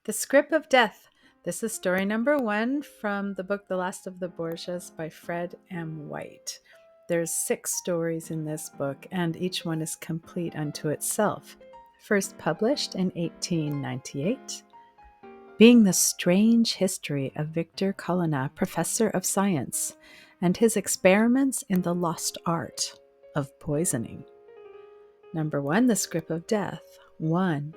The Scrip of Death. This is story number 1 from the book The Last of the Borgias by Fred M. White. There's 6 stories in this book, and each one is complete unto itself. First published in 1898. Being the strange history of Victor Colonna, professor of science, and his experiments in the lost art of poisoning. Number 1, the Scrip of Death. 1.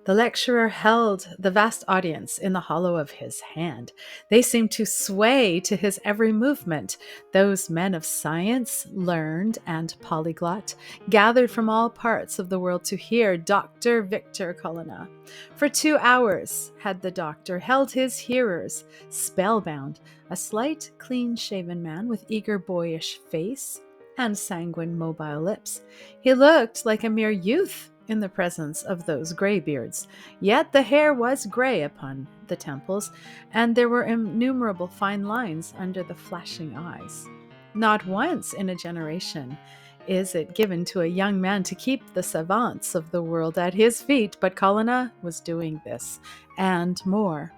The lecturer held the vast audience in the hollow of his hand. They seemed to sway to his every movement. Those men of science, learned and polyglot, gathered from all parts of the world to hear Dr. Victor Colonna. For 2 hours had the doctor held his hearers spellbound, a slight, clean-shaven man with eager boyish face and sanguine mobile lips. He looked like a mere youth in the presence of those graybeards, yet the hair was gray upon the temples, and there were innumerable fine lines under the flashing eyes. Not once in a generation is it given to a young man to keep the savants of the world at his feet, but Colonna was doing this, and more.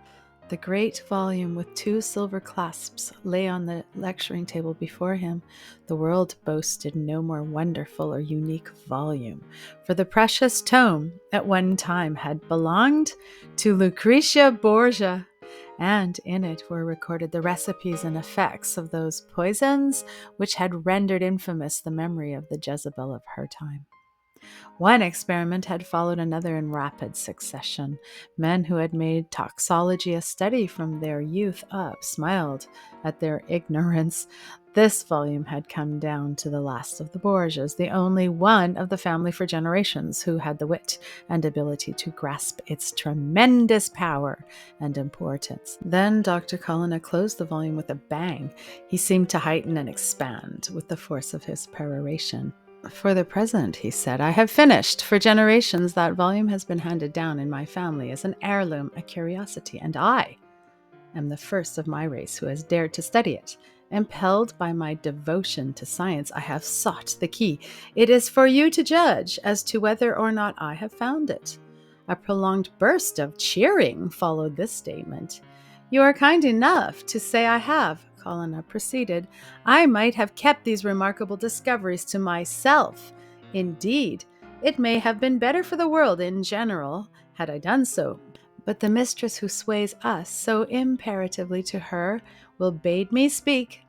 The great volume with 2 silver clasps lay on the lecturing table before him. The world boasted no more wonderful or unique volume, for the precious tome at one time had belonged to Lucrezia Borgia, and in it were recorded the recipes and effects of those poisons which had rendered infamous the memory of the Jezebel of her time. One experiment had followed another in rapid succession. Men who had made toxology a study from their youth up smiled at their ignorance. This volume had come down to the last of the Borgias, the only one of the family for generations who had the wit and ability to grasp its tremendous power and importance. Then Dr. Colonna closed the volume with a bang. He seemed to heighten and expand with the force of his peroration. For the present, he said, I have finished. For generations, that volume has been handed down in my family as an heirloom, a curiosity, and I am the first of my race who has dared to study it. Impelled by my devotion to science, I have sought the key. It is for you to judge as to whether or not I have found it. A prolonged burst of cheering followed this statement. You are kind enough to say I have, Colonna proceeded. I might have kept these remarkable discoveries to myself. Indeed, it may have been better for the world in general had I done so. But the mistress who sways us so imperatively to her will bade me speak.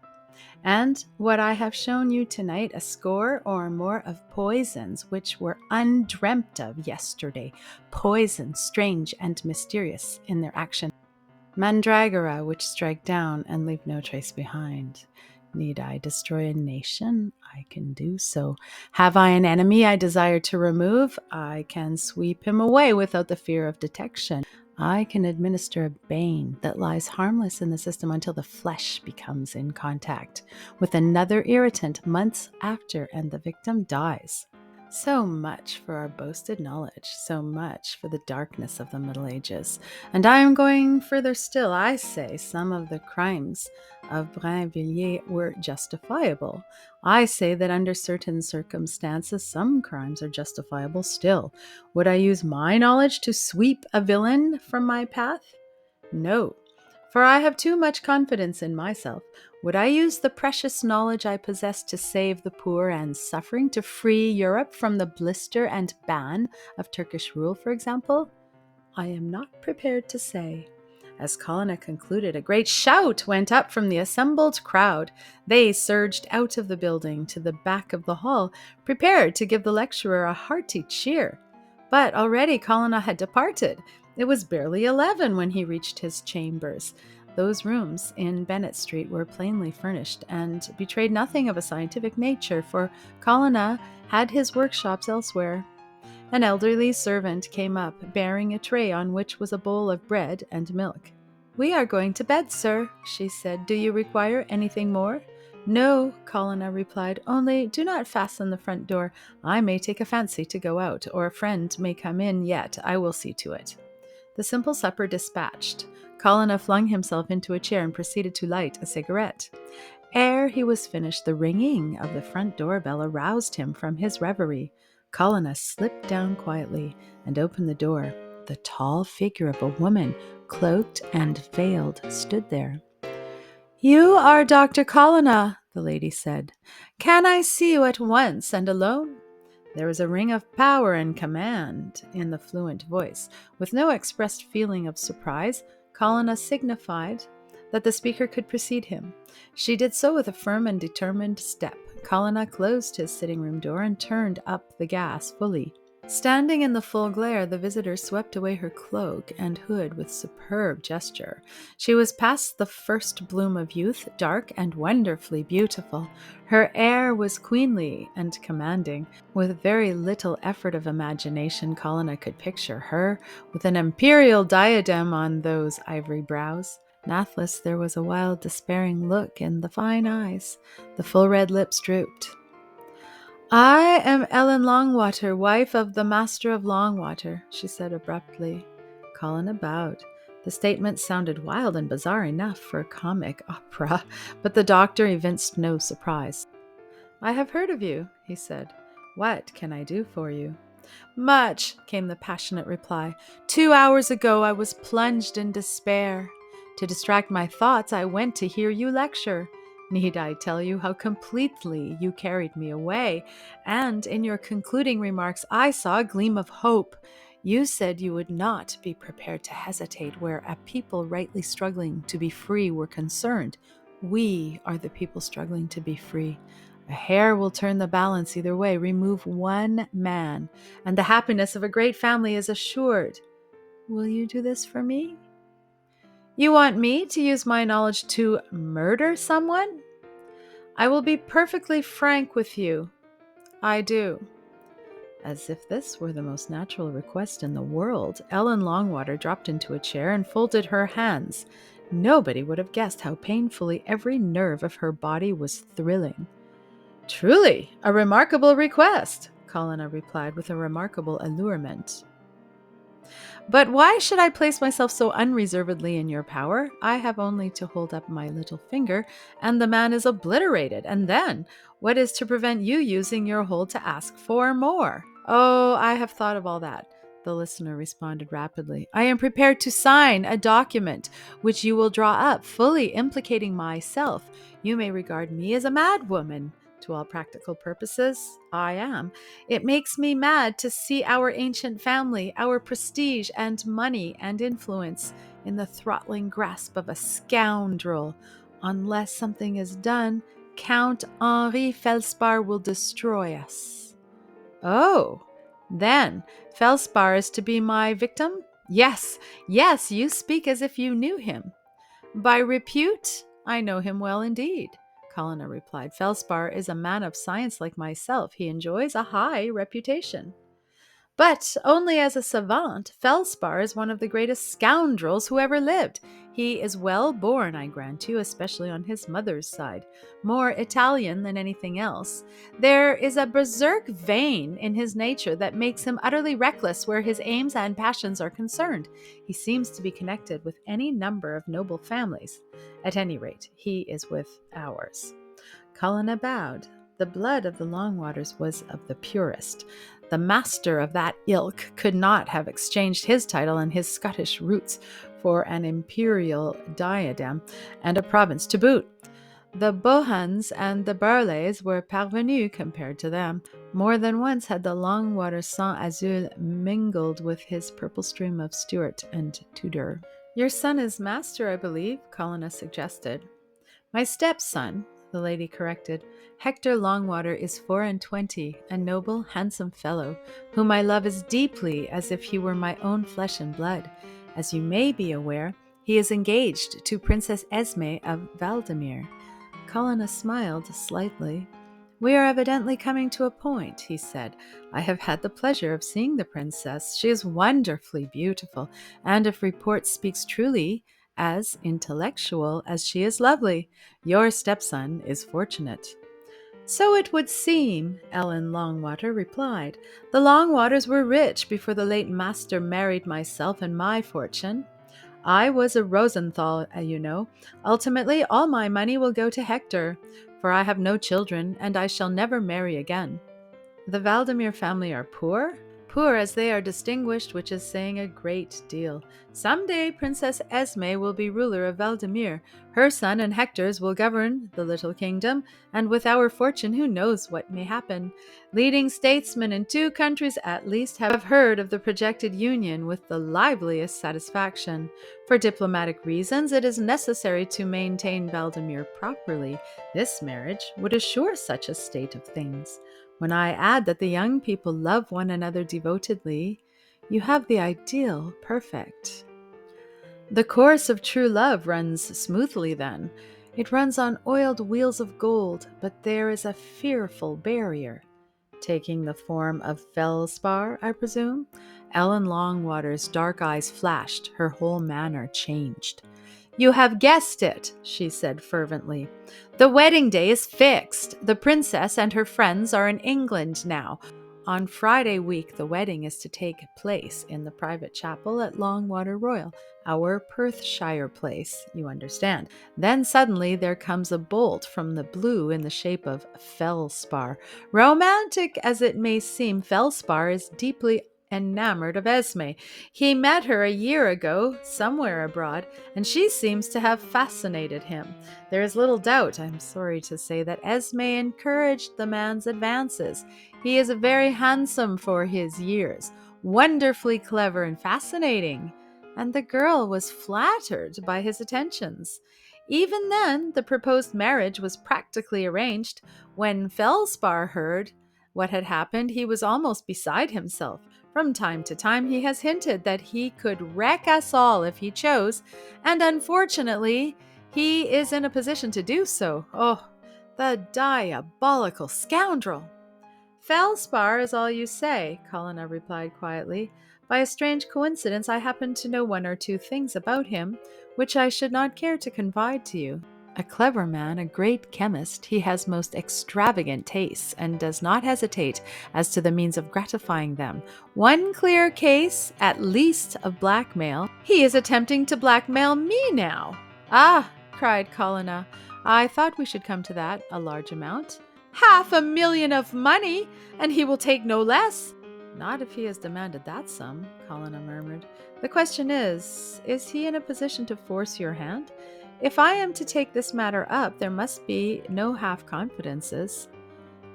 And what I have shown you tonight, a score or more of poisons which were undreamt of yesterday, poisons strange and mysterious in their action, mandragora which strike down and leave no trace behind. Need I destroy a nation? I can do so. Have I an enemy I desire to remove? I can sweep him away without the fear of detection. I can administer a bane that lies harmless in the system until the flesh becomes in contact with another irritant months after and the victim dies. So much for our boasted knowledge, so much for the darkness of the Middle Ages. And I am going further still. I say some of the crimes of Brinvilliers were justifiable. I say that under certain circumstances, some crimes are justifiable still. Would I use my knowledge to sweep a villain from my path? No, for I have too much confidence in myself. Would I use the precious knowledge I possess to save the poor and suffering, to free Europe from the blister and ban of Turkish rule, for example? I am not prepared to say. As Colonna concluded, a great shout went up from the assembled crowd. They surged out of the building to the back of the hall, prepared to give the lecturer a hearty cheer. But already Colonna had departed. It was barely 11 when he reached his chambers. Those rooms in Bennett Street were plainly furnished and betrayed nothing of a scientific nature, for Colonna had his workshops elsewhere. An elderly servant came up, bearing a tray on which was a bowl of bread and milk. We are going to bed, sir, she said. Do you require anything more? No, Colonna replied, only do not fasten the front door. I may take a fancy to go out, or a friend may come in yet. I will see to it. The simple supper dispatched, Colonna flung himself into a chair and proceeded to light a cigarette. Ere he was finished, the ringing of the front doorbell aroused him from his reverie. Colonna slipped down quietly and opened the door. The tall figure of a woman, cloaked and veiled, stood there. "You are Dr. Colonna," the lady said. "Can I see you at once and alone?" There was a ring of power and command in the fluent voice. With no expressed feeling of surprise, Colonna signified that the speaker could precede him. She did so with a firm and determined step. Colonna closed his sitting-room door and turned up the gas fully. Standing in the full glare, the visitor swept away her cloak and hood with superb gesture. She was past the first bloom of youth, dark and wonderfully beautiful. Her air was queenly and commanding. With very little effort of imagination, Colonna could picture her with an imperial diadem on those ivory brows. Nathless, there was a wild, despairing look in the fine eyes. The full red lips drooped. "I am Ellen Longwater, wife of the Master of Longwater," she said abruptly. Colonna bowed. The statement sounded wild and bizarre enough for a comic opera, but the doctor evinced no surprise. "I have heard of you," he said. "What can I do for you?" "Much," came the passionate reply. "2 hours ago I was plunged in despair. To distract my thoughts, I went to hear you lecture. Need I tell you how completely you carried me away? And in your concluding remarks, I saw a gleam of hope. You said you would not be prepared to hesitate where a people rightly struggling to be free were concerned. We are the people struggling to be free. A hair will turn the balance either way. Remove one man, and the happiness of a great family is assured. Will you do this for me? You want me to use my knowledge to murder someone? I will be perfectly frank with you. I do." As if this were the most natural request in the world, Ellen Longwater dropped into a chair and folded her hands. Nobody would have guessed how painfully every nerve of her body was thrilling. "Truly, a remarkable request," Colonna replied with a remarkable allurement. "But why should I place myself so unreservedly in your power? I have only to hold up my little finger, and the man is obliterated. And then, what is to prevent you using your hold to ask for more?" "Oh, I have thought of all that," the listener responded rapidly. "I am prepared to sign a document which you will draw up, fully implicating myself. You may regard me as a madwoman. To all practical purposes, I am. It makes me mad to see our ancient family, our prestige and money and influence in the throttling grasp of a scoundrel. Unless something is done, Count Henri Felspar will destroy us." "Oh, then Felspar is to be my victim?" Yes, you speak as if you knew him." "By repute, I know him well indeed," Colonna replied. "Felspar is a man of science like myself. He enjoys a high reputation." "But only as a savant. Felspar is one of the greatest scoundrels who ever lived. He is well born, I grant you, especially on his mother's side. More Italian than anything else. There is a berserk vein in his nature that makes him utterly reckless where his aims and passions are concerned. He seems to be connected with any number of noble families. At any rate, he is with ours." Colonna bowed. The blood of the Longwaters was of the purest. The master of that ilk could not have exchanged his title and his Scottish roots for an imperial diadem and a province to boot. The Bohans and the Burleys were parvenus compared to them. More than once had the Longwater sang azul mingled with his purple stream of Stuart and Tudor. "Your son is master, I believe," Colonna suggested. "My stepson," the lady corrected. "Hector Longwater is 24, a noble, handsome fellow, whom I love as deeply as if he were my own flesh and blood. As you may be aware, he is engaged to Princess Esme of Valdemir." Colonna smiled slightly. "We are evidently coming to a point," he said. "I have had the pleasure of seeing the princess. She is wonderfully beautiful, and if report speaks truly, as intellectual as she is lovely. Your stepson is fortunate." "So it would seem," Ellen Longwater replied. "The Longwaters were rich before the late master married myself and my fortune. I was a Rosenthal, you know. Ultimately, all my money will go to Hector, for I have no children, and I shall never marry again." "The Valdemir family are poor?" Poor as they are distinguished, which is saying a great deal. Some day Princess Esme will be ruler of Valdemir. Her son and Hector's will govern the little kingdom, and with our fortune who knows what may happen. Leading statesmen in 2 countries at least have heard of the projected union with the liveliest satisfaction. For diplomatic reasons, it is necessary to maintain Valdemir properly. This marriage would assure such a state of things. When I add that the young people love one another devotedly, you have the ideal perfect. The course of true love runs smoothly then. It runs on oiled wheels of gold, but there is a fearful barrier. Taking the form of feldspar, I presume? Ellen Longwater's dark eyes flashed, her whole manner changed. You have guessed it, she said fervently. The wedding day is fixed. The princess and her friends are in England now. On Friday week, the wedding is to take place in the private chapel at Longwater Royal, our Perthshire place, you understand. Then suddenly there comes a bolt from the blue in the shape of feldspar. Romantic as it may seem, feldspar is deeply enamored of Esme. He met her a year ago, somewhere abroad, and she seems to have fascinated him. There is little doubt, I'm sorry to say, that Esme encouraged the man's advances. He is very handsome for his years, wonderfully clever and fascinating, and the girl was flattered by his attentions. Even then, the proposed marriage was practically arranged. When Feldspar heard what had happened, he was almost beside himself. From time to time, he has hinted that he could wreck us all if he chose, and unfortunately, he is in a position to do so. Oh, the diabolical scoundrel! Feldspar is all you say, Colonna replied quietly. By a strange coincidence, I happen to know 1 or 2 things about him, which I should not care to confide to you. A clever man, a great chemist, he has most extravagant tastes, and does not hesitate as to the means of gratifying them. 1 clear case, at least, of blackmail. He is attempting to blackmail me now. Ah, cried Colonna, I thought we should come to that. A large amount? 500,000 of money, and he will take no less. Not if he has demanded that sum, Colonna murmured. The question is he in a position to force your hand? If I am to take this matter up, there must be no half-confidences.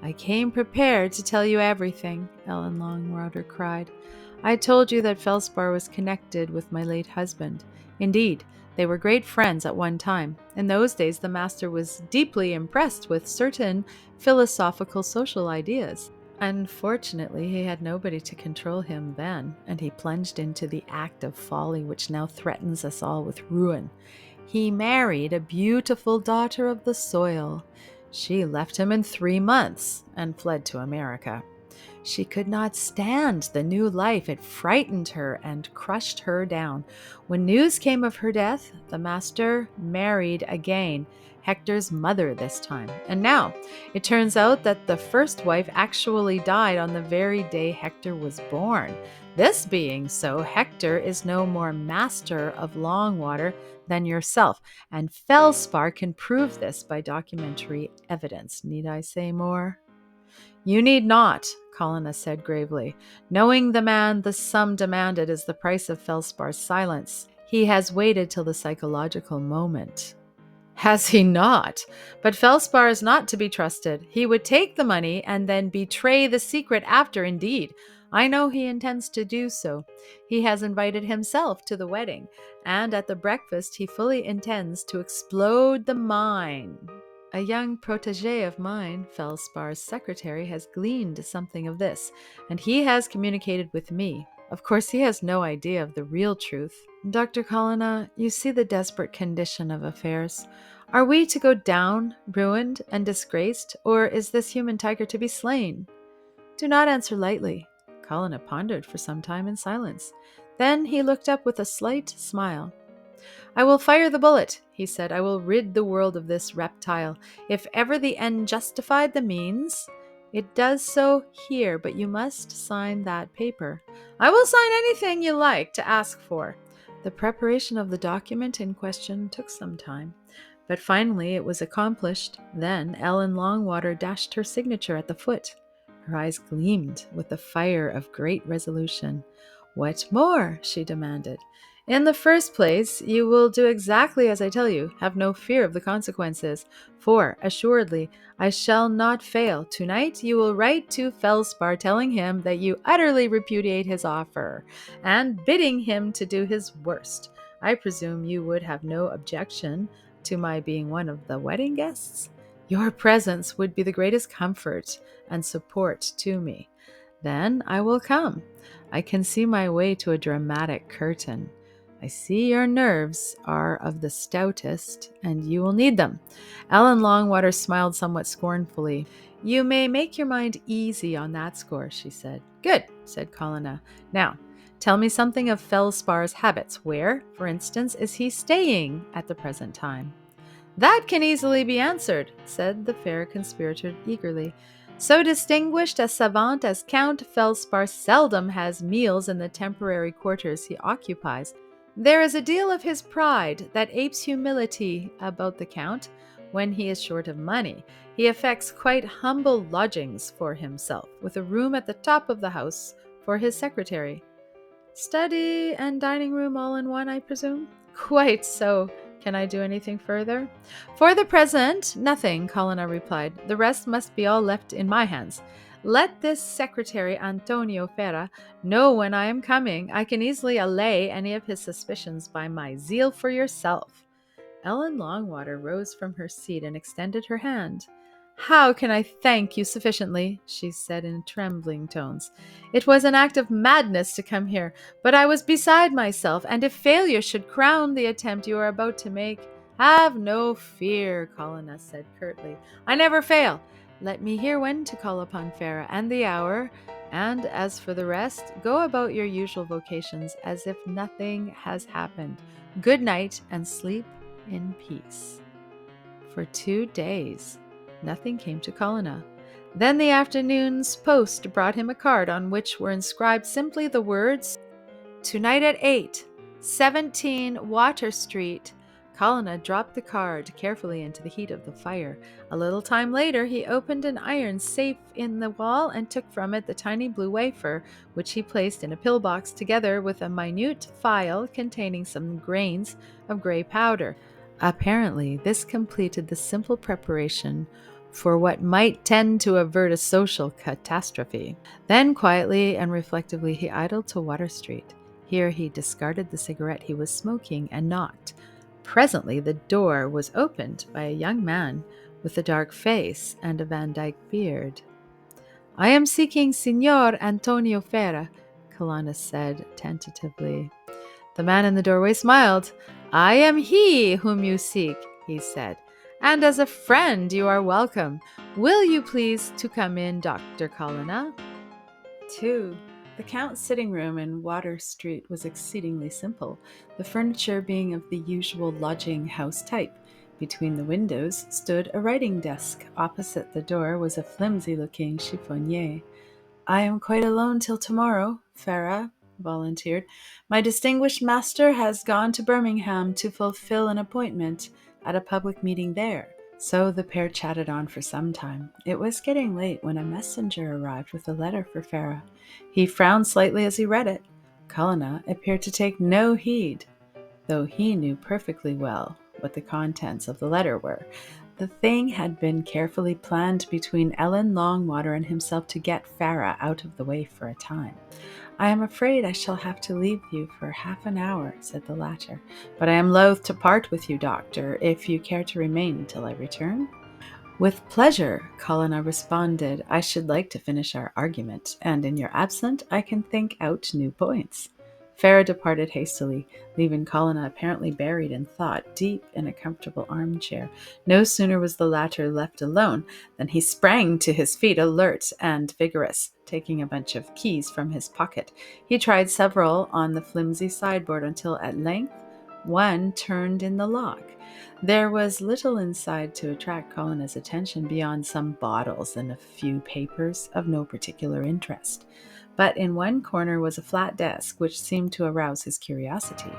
I came prepared to tell you everything, Ellen Longwater cried. I told you that Feldspar was connected with my late husband. Indeed, they were great friends at one time. In those days, the master was deeply impressed with certain philosophical social ideas. Unfortunately, he had nobody to control him then, and he plunged into the act of folly which now threatens us all with ruin. He married a beautiful daughter of the soil. She left him in 3 months and fled to America. She could not stand the new life. It frightened her and crushed her down. When news came of her death, the master married again, Hector's mother this time. And now, it turns out that the first wife actually died on the very day Hector was born. This being so, Hector is no more master of Longwater than yourself, and Feldspar can prove this by documentary evidence. Need I say more? You need not, Colonna said gravely. Knowing the man, the sum demanded is the price of Feldspar's silence. He has waited till the psychological moment. Has he not? But Feldspar is not to be trusted. He would take the money and then betray the secret after. Indeed, I know he intends to do so. He has invited himself to the wedding, and at the breakfast he fully intends to explode the mine. A young protégé of mine, Feldspar's secretary, has gleaned something of this, and he has communicated with me. Of course, he has no idea of the real truth. Dr. Colonna, you see the desperate condition of affairs. Are we to go down, ruined and disgraced, or is this human tiger to be slain? Do not answer lightly. Colonna pondered for some time in silence. Then he looked up with a slight smile. I will fire the bullet, he said. I will rid the world of this reptile. If ever the end justified the means, it does so here, but you must sign that paper. I will sign anything you like to ask for. The preparation of the document in question took some time, but finally it was accomplished. Then Ellen Longwater dashed her signature at the foot. Her eyes gleamed with the fire of great resolution. "What more?" she demanded. "In the first place, you will do exactly as I tell you. Have no fear of the consequences, for, assuredly, I shall not fail. Tonight you will write to Felspar telling him that you utterly repudiate his offer, and bidding him to do his worst. I presume you would have no objection to my being one of the wedding guests? Your presence would be the greatest comfort and support to me. Then I will come. I can see my way to a dramatic curtain. I see your nerves are of the stoutest, and you will need them." Ellen Longwater smiled somewhat scornfully. "You may make your mind easy on that score," she said. "Good," said Colonna. "Now, tell me something of Felspar's habits. Where, for instance, is he staying at the present time?" "That can easily be answered," said the fair conspirator eagerly. "So distinguished a savant as Count Felspar seldom has meals in the temporary quarters he occupies. There is a deal of his pride that apes humility about the Count. When he is short of money, he affects quite humble lodgings for himself, with a room at the top of the house for his secretary. Study and dining room all in one, I presume?" "Quite so. Can I do anything further?" "For the present, nothing," Colonna replied. "The rest must be all left in my hands. Let this secretary, Antonio Ferra, know when I am coming. I can easily allay any of his suspicions by my zeal for yourself." Ellen Longwater rose from her seat and extended her hand. "How can I thank you sufficiently?" she said in trembling tones. "It was an act of madness to come here, but I was beside myself, and if failure should crown the attempt you are about to make—" "Have no fear," Colonna said curtly. "I never fail. Let me hear when to call upon Farah and the hour, and as for the rest, go about your usual vocations as if nothing has happened. Good night, and sleep in peace." For 2 days, nothing came to Colonna. Then the afternoon's post brought him a card on which were inscribed simply the words, "Tonight at 8, 17 Water Street." Colonna dropped the card carefully into the heat of the fire. A little time later, he opened an iron safe in the wall and took from it the tiny blue wafer, which he placed in a pillbox together with a minute phial containing some grains of gray powder. Apparently, this completed the simple preparation for what might tend to avert a social catastrophe. Then, quietly and reflectively, he idled to Water Street. Here he discarded the cigarette he was smoking and knocked. Presently the door was opened by a young man with a dark face and a Van Dyke beard. "I am seeking Signor Antonio Ferra," Colonna said tentatively. The man in the doorway smiled. "I am he whom you seek," he said, "and as a friend you are welcome. Will you please to come in, Dr. Colonna?" 2. The Count's sitting room in Water Street was exceedingly simple, the furniture being of the usual lodging-house type. Between the windows stood a writing desk. Opposite the door was a flimsy-looking chiffonnier. "I am quite alone till tomorrow," Farah volunteered. "My distinguished master has gone to Birmingham to fulfill an appointment at a public meeting there." So the pair chatted on for some time. It was getting late when a messenger arrived with a letter for Farah. He frowned slightly as he read it. Colonna appeared to take no heed, though he knew perfectly well what the contents of the letter were. The thing had been carefully planned between Ellen Longwater and himself to get Farah out of the way for a time. "I am afraid I shall have to leave you for half an hour," said the latter, "but I am loath to part with you, Doctor, if you care to remain until I return." "With pleasure," Colonna responded. "I should like to finish our argument, and in your absence I can think out new points." Farah departed hastily, leaving Colonna apparently buried in thought, deep in a comfortable armchair. No sooner was the latter left alone than he sprang to his feet, alert and vigorous, taking a bunch of keys from his pocket. He tried several on the flimsy sideboard until at length one turned in the lock. There was little inside to attract Colonna's attention beyond some bottles and a few papers of no particular interest. But in one corner was a flat desk which seemed to arouse his curiosity.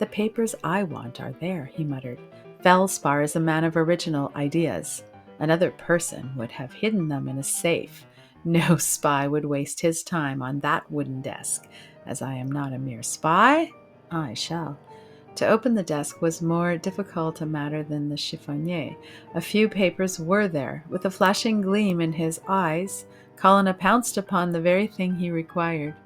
"The papers I want are there," he muttered. "Felspar is a man of original ideas. Another person would have hidden them in a safe. No spy would waste his time on that wooden desk. As I am not a mere spy, I shall. To open the desk was more difficult a matter than the chiffonnier. A few papers were there. With a flashing gleam in his eyes, Colonna pounced upon the very thing he required.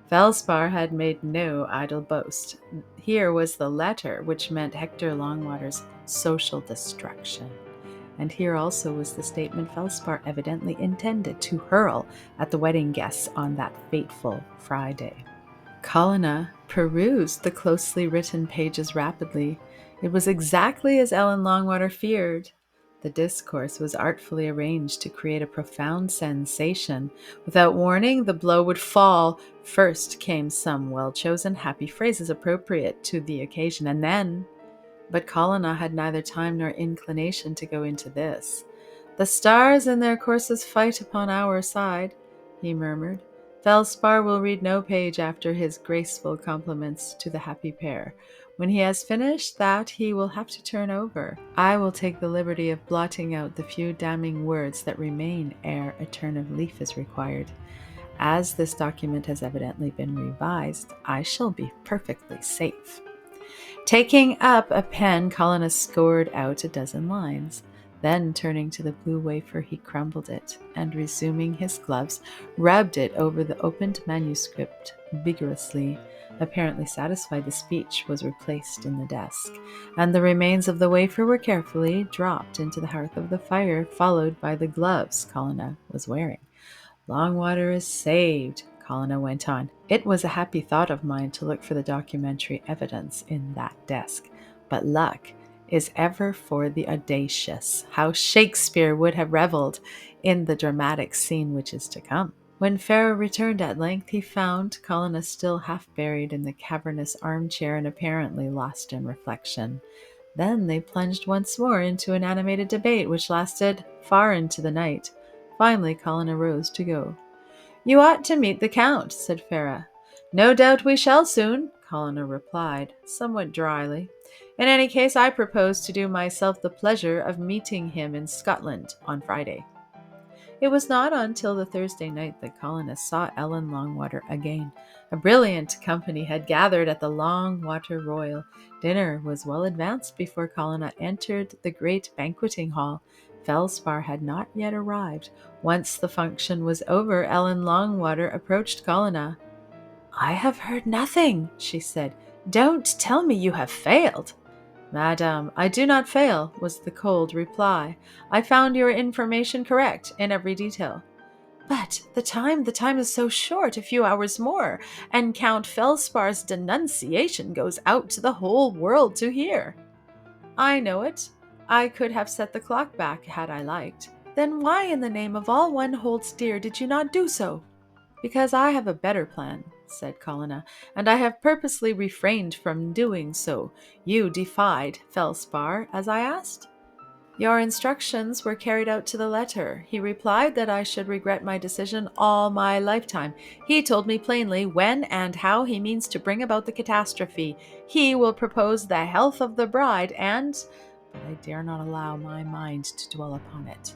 Felspar had made no idle boast. Here was the letter which meant Hector Longwater's social destruction. And here also was the statement Felspar evidently intended to hurl at the wedding guests on that fateful Friday. Colonna perused the closely written pages rapidly. It was exactly as Ellen Longwater feared. The discourse was artfully arranged to create a profound sensation. Without warning, the blow would fall. First came some well-chosen happy phrases appropriate to the occasion, and then... But Colonna had neither time nor inclination to go into this. "The stars in their courses fight upon our side," he murmured. "Felspar will read no page after his graceful compliments to the happy pair. When he has finished that, he will have to turn over. I will take the liberty of blotting out the few damning words that remain ere a turn of leaf is required. As this document has evidently been revised, I shall be perfectly safe." Taking up a pen, Colonna scored out a dozen lines. Then, turning to the blue wafer, he crumbled it, and resuming his gloves, rubbed it over the opened manuscript vigorously. Apparently satisfied, the speech was replaced in the desk, and the remains of the wafer were carefully dropped into the hearth of the fire, followed by the gloves Colonna was wearing. "Longwater is saved," Colonna went on. "It was a happy thought of mine to look for the documentary evidence in that desk. But luck is ever for the audacious. How Shakespeare would have revelled in the dramatic scene which is to come." When Pharaoh returned at length, he found Colonna still half buried in the cavernous armchair and apparently lost in reflection. Then they plunged once more into an animated debate which lasted far into the night. Finally, Colonna rose to go. "You ought to meet the Count," said Farah. "No doubt we shall soon," Colonna replied, somewhat dryly. "In any case, I propose to do myself the pleasure of meeting him in Scotland on Friday." It was not until the Thursday night that Colonna saw Ellen Longwater again. A brilliant company had gathered at the Longwater Royal. Dinner was well advanced before Colonna entered the great banqueting hall. Felspar had not yet arrived. Once the function was over, Ellen Longwater approached Colonna. "I have heard nothing," she said. "Don't tell me you have failed." "Madam, I do not fail," was the cold reply. "I found your information correct in every detail." "But the time is so short, a few hours more, and Count Felspar's denunciation goes out to the whole world to hear." "I know it. I could have set the clock back had I liked." "Then why in the name of all one holds dear did you not do so?" "Because I have a better plan," said Colonna, "and I have purposely refrained from doing so. You defied Felspar, as I asked?" "Your instructions were carried out to the letter. He replied that I should regret my decision all my lifetime. He told me plainly when and how he means to bring about the catastrophe. He will propose the health of the bride and... but I dare not allow my mind to dwell upon it."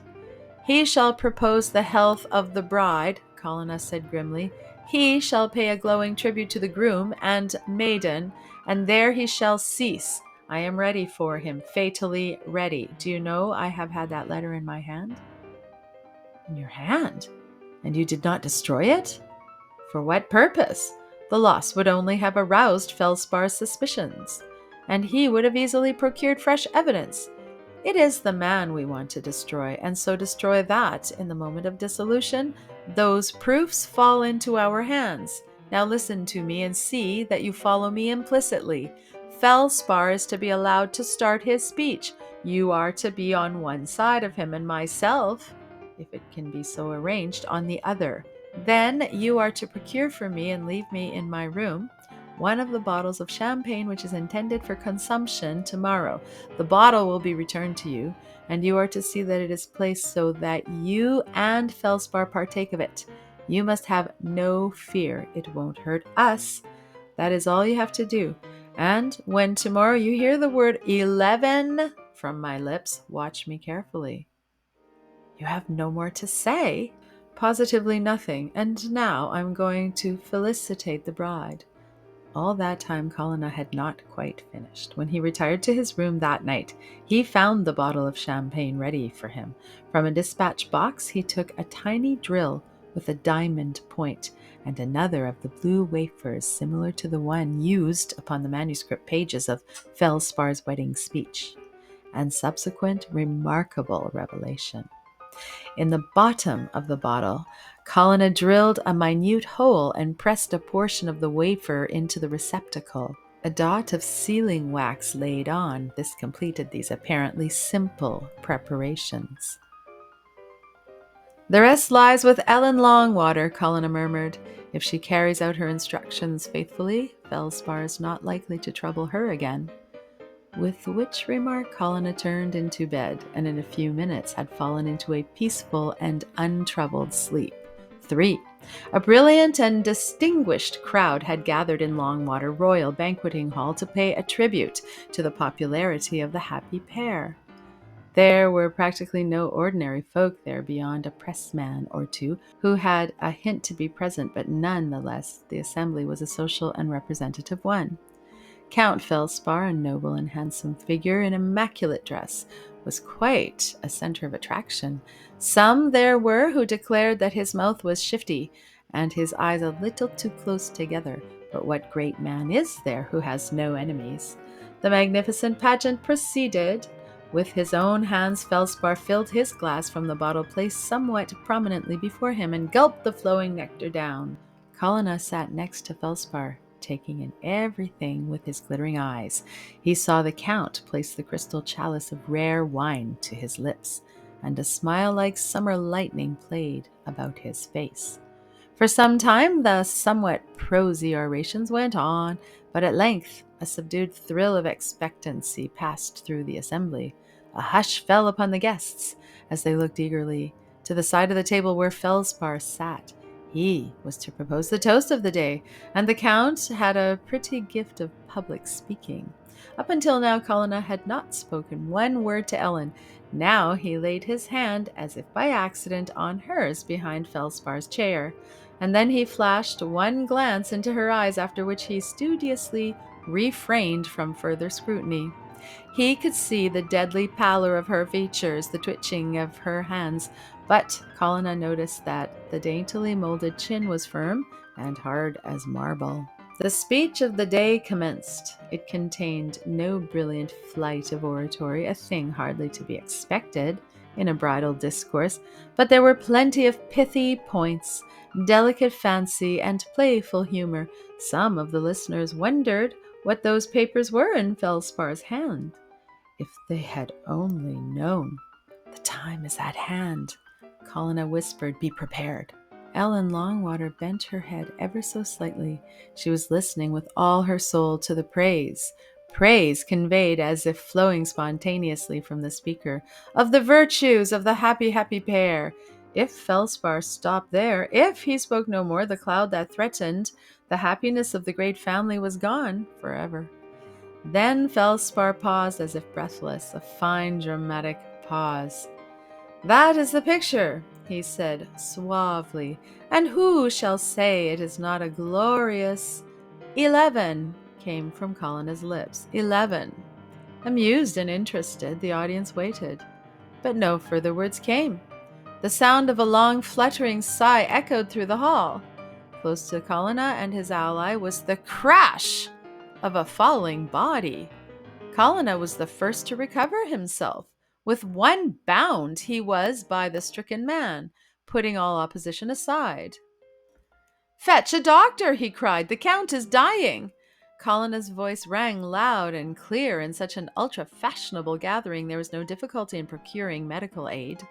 "He shall propose the health of the bride," Colonna said grimly. "He shall pay a glowing tribute to the groom and maiden, and there he shall cease. I am ready for him, fatally ready. Do you know I have had that letter in my hand?" "In your hand? And you did not destroy it?" "For what purpose? The loss would only have aroused Felspar's suspicions, and he would have easily procured fresh evidence. It is the man we want to destroy, and so destroy that, in the moment of dissolution, those proofs fall into our hands. Now listen to me and see that you follow me implicitly. Felspar is to be allowed to start his speech. You are to be on one side of him, and myself, if it can be so arranged, on the other. Then you are to procure for me and leave me in my room one of the bottles of champagne which is intended for consumption tomorrow. The bottle will be returned to you, and you are to see that it is placed so that you and Felspar partake of it. You must have no fear. It won't hurt us. That is all you have to do. And when tomorrow you hear the word 11 from my lips, watch me carefully." "You have no more to say?" Positively nothing, and now I'm going to felicitate the bride." All that time Colonna had not quite finished. When he retired to his room that night, he found the bottle of champagne ready for him. From a dispatch box he took a tiny drill with a diamond point and another of the blue wafers similar to the one used upon the manuscript pages of Felspar's wedding speech. And subsequent remarkable revelation. In the bottom of the bottle, Colonna drilled a minute hole and pressed a portion of the wafer into the receptacle. A dot of sealing wax laid on. This completed these apparently simple preparations. "The rest lies with Ellen Longwater," Colonna murmured. "If she carries out her instructions faithfully, Felspar is not likely to trouble her again." With which remark Colonna turned into bed, and in a few minutes had fallen into a peaceful and untroubled sleep. 3. A brilliant and distinguished crowd had gathered in Longwater Royal Banqueting Hall to pay a tribute to the popularity of the happy pair. There were practically no ordinary folk there beyond a pressman or two who had a hint to be present, but none the less the assembly was a social and representative one. Count Felspar, a noble and handsome figure in immaculate dress, was quite a center of attraction. Some there were who declared that his mouth was shifty and his eyes a little too close together. But what great man is there who has no enemies? The magnificent pageant proceeded. With his own hands, Felspar filled his glass from the bottle placed somewhat prominently before him and gulped the flowing nectar down. Colonna sat next to Felspar, taking in everything with his glittering eyes. He saw the Count place the crystal chalice of rare wine to his lips, and a smile like summer lightning played about his face. For some time the somewhat prosy orations went on, but at length a subdued thrill of expectancy passed through the assembly. A hush fell upon the guests as they looked eagerly to the side of the table where Felspar sat. He was to propose the toast of the day, and the Count had a pretty gift of public speaking. Up until now, Colonna had not spoken one word to Ellen. Now he laid his hand, as if by accident, on hers behind Felspar's chair, and then he flashed one glance into her eyes, after which he studiously refrained from further scrutiny. He could see the deadly pallor of her features, the twitching of her hands, but Colonna noticed that the daintily molded chin was firm and hard as marble. The speech of the day commenced. It contained no brilliant flight of oratory, a thing hardly to be expected in a bridal discourse, but there were plenty of pithy points, delicate fancy, and playful humor. Some of the listeners wondered what those papers were in Felspar's hand. If they had only known. "The time is at hand," Colonna whispered. "Be prepared." Ellen Longwater bent her head ever so slightly. She was listening with all her soul to the praise conveyed as if flowing spontaneously from the speaker, of the virtues of the happy, happy pair. If Felspar stopped there, if he spoke no more, the cloud that threatened the happiness of the great family was gone forever. Then Felspar paused as if breathless, a fine dramatic pause. "That is the picture," he said suavely, "and who shall say it is not a glorious—" 11 came from Colonna's lips. 11. Amused and interested, the audience waited. But no further words came. The sound of a long fluttering sigh echoed through the hall. Close to Colonna and his ally was the crash of a falling body. Colonna was the first to recover himself. With one bound, he was by the stricken man, putting all opposition aside. "Fetch a doctor!" he cried. "The Count is dying!" Colonna's voice rang loud and clear. In such an ultra-fashionable gathering, there was no difficulty in procuring medical aid.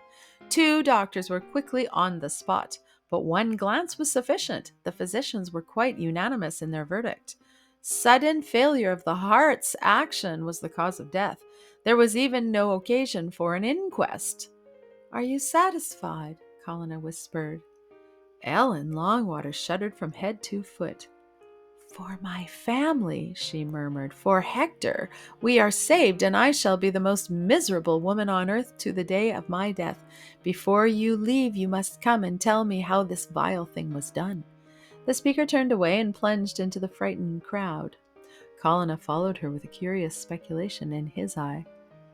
2 doctors were quickly on the spot, but one glance was sufficient. The physicians were quite unanimous in their verdict. Sudden failure of the heart's action was the cause of death. There was even no occasion for an inquest. "Are you satisfied?" Colonna whispered. Ellen Longwater shuddered from head to foot. For my family, she murmured. For Hector. We are saved, and I shall be the most miserable woman on earth to the day of my death. Before you leave, you must come and tell me how this vile thing was done. The speaker turned away and plunged into the frightened crowd. Colonna followed her with a curious speculation in his eye.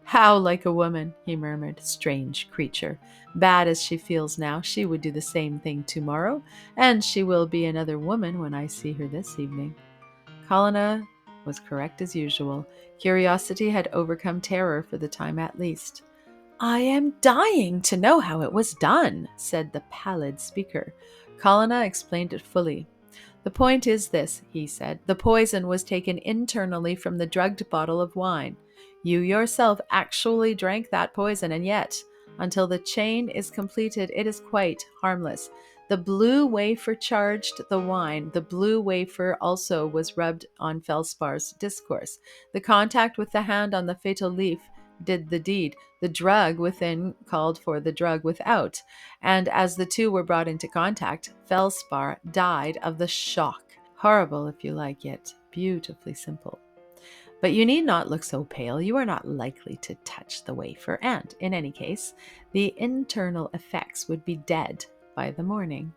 How like a woman, he murmured. Strange creature. Bad as she feels now, she would do the same thing tomorrow, and she will be another woman when I see her this evening. Colonna was correct as usual. Curiosity had overcome terror for the time at least. I am dying to know how it was done, said the pallid speaker. Colonna explained it fully. The point is this, he said. The poison was taken internally from the drugged bottle of wine. You yourself actually drank that poison, and yet, until the chain is completed, it is quite harmless. The blue wafer charged the wine. The blue wafer also was rubbed on Felspar's discourse. The contact with the hand on the fatal leaf did the deed. The drug within called for the drug without, and as the two were brought into contact, Felspar died of the shock. Horrible if you like it, beautifully simple. But you need not look so pale. You are not likely to touch the wafer, and, in any case, the internal effects would be dead by the morning.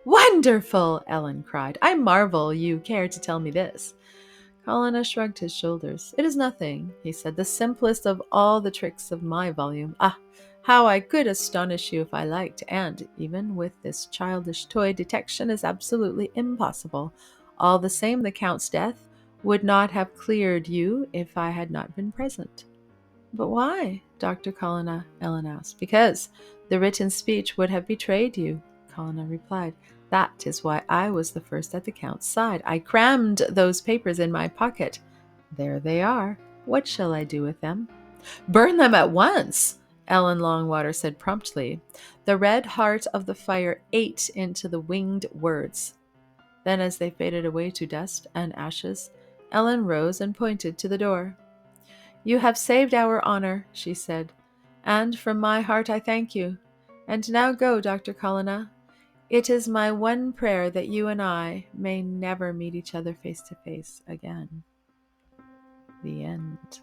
Wonderful! Ellen cried. I marvel you care to tell me this. Colonna shrugged his shoulders. It is nothing, he said, the simplest of all the tricks of my volume. Ah, how I could astonish you if I liked, and even with this childish toy, detection is absolutely impossible. All the same, the Count's death would not have cleared you if I had not been present. But why, Dr. Colonna? Ellen asked. Because the written speech would have betrayed you, Colonna replied. That is why I was the first at the Count's side. I crammed those papers in my pocket. There they are. What shall I do with them? Burn them at once, Ellen Longwater said promptly. The red heart of the fire ate into the winged words. Then, as they faded away to dust and ashes, Ellen rose and pointed to the door. You have saved our honor, she said, and from my heart I thank you. And now go, Dr. Colonna. It is my one prayer that you and I may never meet each other face to face again. The end.